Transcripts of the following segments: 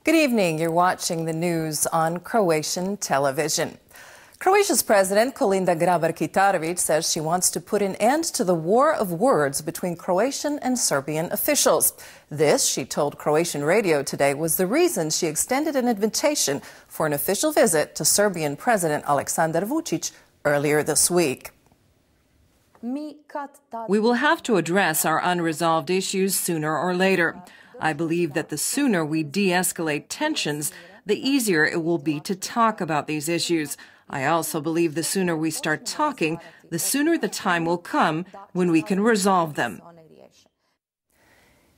Good evening. You're watching the news on Croatian television. Croatia's president, Kolinda GrabarKitarovic, says she wants to put an end to the war of words between Croatian and Serbian officials. This, she told Croatian radio today, was the reason she extended an invitation for an official visit to Serbian President Aleksandar Vučić earlier this week. We will have to address our unresolved issues sooner or later. I believe that the sooner we de-escalate tensions, the easier it will be to talk about these issues. I also believe the sooner we start talking, the sooner the time will come when we can resolve them.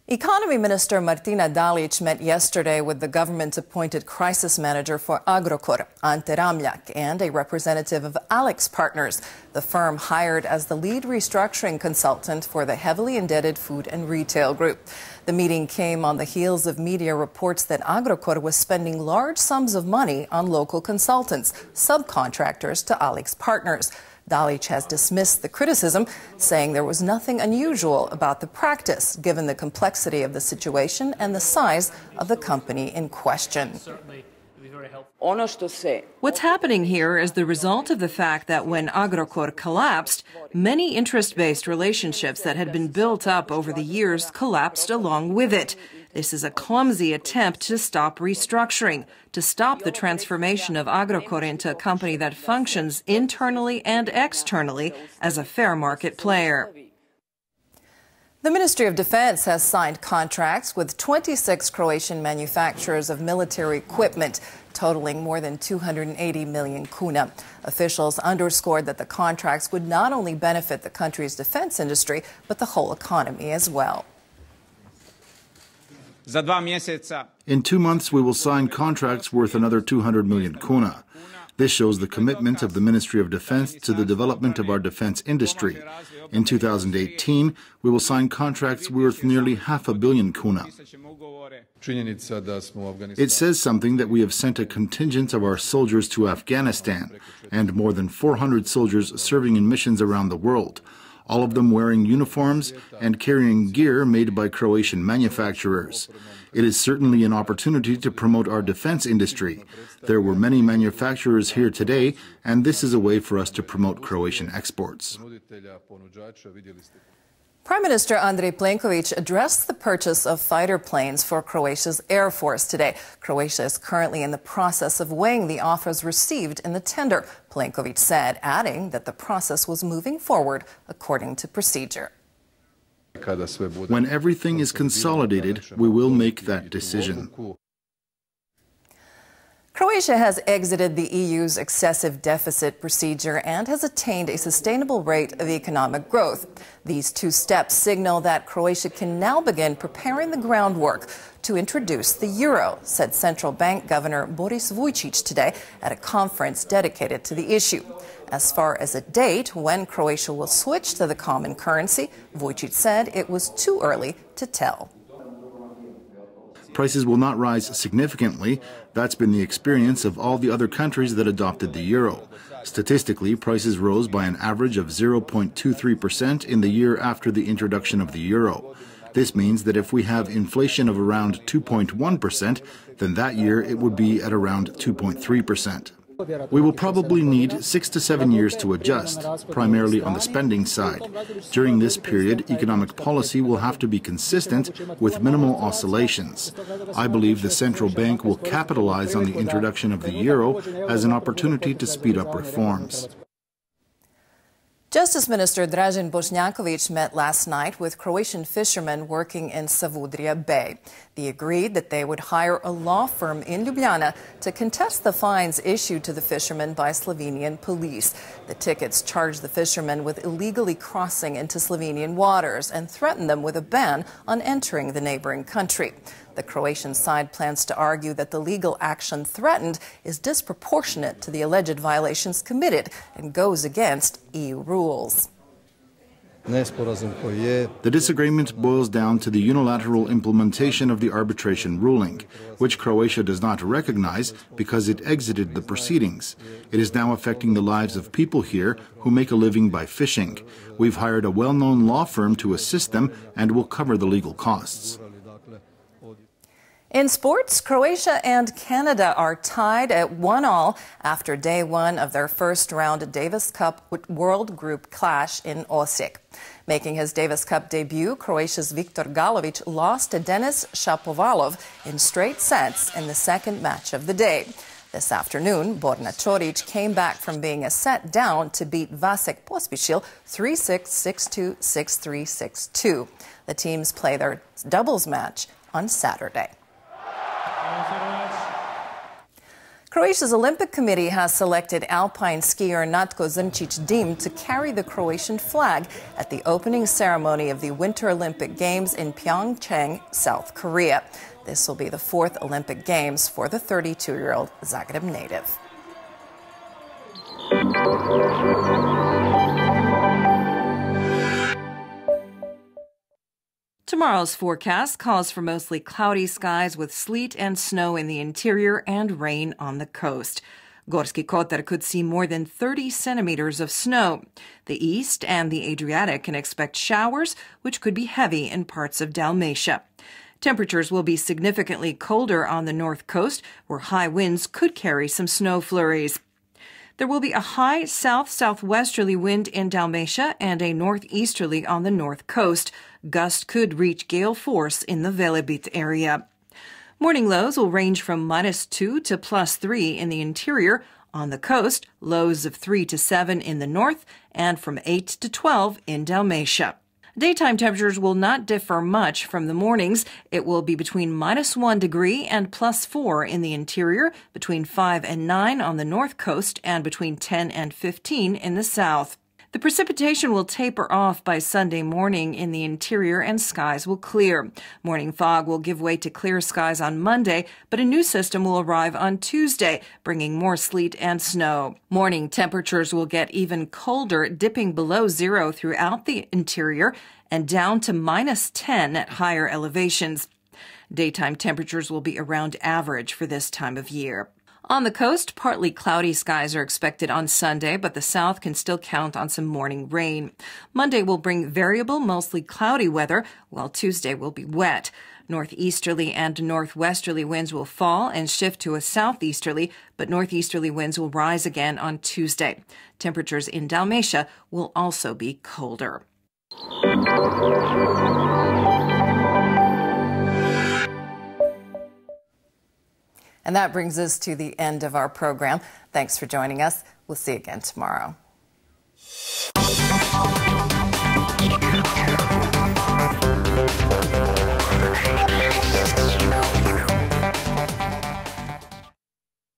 Economy Minister Martina Dahle met yesterday with the government-appointed crisis manager for Agrokor, Ante Ramljak, and a representative of Alex Partners, the firm hired as the lead restructuring consultant for the heavily indebted food and retail group. The meeting came on the heels of media reports that Agrokor was spending large sums of money on local consultants, subcontractors to Alex Partners. Dahle has dismissed the criticism, saying there was nothing unusual about the practice, given the complexity of the situation and the size of the company in question. What's happening here is the result of the fact that when Agrokor collapsed, many interest-based relationships that had been built up over the years collapsed along with it. This is a clumsy attempt to stop restructuring, to stop the transformation of Agrokor into a company that functions internally and externally as a fair market player. The Ministry of Defense has signed contracts with 26 Croatian manufacturers of military equipment, totaling more than 280 million kuna. Officials underscored that the contracts would not only benefit the country's defense industry, but the whole economy as well. In 2 months, we will sign contracts worth another 200 million kuna. This shows the commitment of the Ministry of Defense to the development of our defense industry. In 2018, we will sign contracts worth nearly 500 million kuna. It says something that we have sent a contingent of our soldiers to Afghanistan and more than 400 soldiers serving in missions around the world, all of them wearing uniforms and carrying gear made by Croatian manufacturers. It is certainly an opportunity to promote our defense industry. There were many manufacturers here today, and this is a way for us to promote Croatian exports. Prime Minister Andrej Plenković addressed the purchase of fighter planes for Croatia's Air Force today. Croatia is currently in the process of weighing the offers received in the tender, Plenković said, adding that the process was moving forward according to procedure. When everything is consolidated, we will make that decision. Croatia has exited the EU's excessive deficit procedure and has attained a sustainable rate of economic growth. These two steps signal that Croatia can now begin preparing the groundwork to introduce the euro, said Central Bank Governor Boris Vujčić today at a conference dedicated to the issue. As far as a date when Croatia will switch to the common currency, Vujčić said it was too early to tell. Prices will not rise significantly. That's been the experience of all the other countries that adopted the euro. Statistically, prices rose by an average of 0.23% in the year after the introduction of the euro. This means that if we have inflation of around 2.1%, then that year it would be at around 2.3%. We will probably need 6 to 7 years to adjust, primarily on the spending side. During this period, economic policy will have to be consistent with minimal oscillations. I believe the central bank will capitalize on the introduction of the euro as an opportunity to speed up reforms. Justice Minister Dražen Bošnjaković met last night with Croatian fishermen working in Savudrija Bay. They agreed that they would hire a law firm in Ljubljana to contest the fines issued to the fishermen by Slovenian police. The tickets charge the fishermen with illegally crossing into Slovenian waters and threaten them with a ban on entering the neighboring country. The Croatian side plans to argue that the legal action threatened is disproportionate to the alleged violations committed and goes against EU rules. The disagreement boils down to the unilateral implementation of the arbitration ruling, which Croatia does not recognize because it exited the proceedings. It is now affecting the lives of people here who make a living by fishing. We've hired a well-known law firm to assist them and will cover the legal costs. In sports, Croatia and Canada are tied at 1-1 after day one of their first-round Davis Cup World Group clash in Osijek. Making his Davis Cup debut, Croatia's Viktor Galovic lost to Denis Shapovalov in straight sets in the second match of the day. This afternoon, Borna Ćorić came back from being a set down to beat Vasek Pospišil 3-6, 6-2, 6-3, 6-2. The teams play their doubles match on Saturday. Croatia's Olympic Committee has selected alpine skier Natko Zrnić-Dim to carry the Croatian flag at the opening ceremony of the Winter Olympic Games in Pyeongchang, South Korea. This will be the fourth Olympic Games for the 32-year-old Zagreb native. Tomorrow's forecast calls for mostly cloudy skies with sleet and snow in the interior and rain on the coast. Gorski Kotar could see more than 30 centimeters of snow. The east and the Adriatic can expect showers, which could be heavy in parts of Dalmatia. Temperatures will be significantly colder on the north coast, where high winds could carry some snow flurries. There will be a high south-southwesterly wind in Dalmatia and a northeasterly on the north coast. Gusts could reach gale force in the Velebit area. Morning lows will range from -2 to +3 in the interior. On the coast, lows of 3 to 7 in the north and from 8 to 12 in Dalmatia. Daytime temperatures will not differ much from the mornings. It will be between -1 degree and +4 in the interior, between 5 and 9 on the north coast, and between 10 and 15 in the south. The precipitation will taper off by Sunday morning in the interior and skies will clear. Morning fog will give way to clear skies on Monday, but a new system will arrive on Tuesday, bringing more sleet and snow. Morning temperatures will get even colder, dipping below zero throughout the interior and down to -10 at higher elevations. Daytime temperatures will be around average for this time of year. On the coast, partly cloudy skies are expected on Sunday, but the south can still count on some morning rain. Monday will bring variable, mostly cloudy weather, while Tuesday will be wet. Northeasterly and northwesterly winds will fall and shift to a southeasterly, but northeasterly winds will rise again on Tuesday. Temperatures in Dalmatia will also be colder. And that brings us to the end of our program. Thanks for joining us. We'll see you again tomorrow.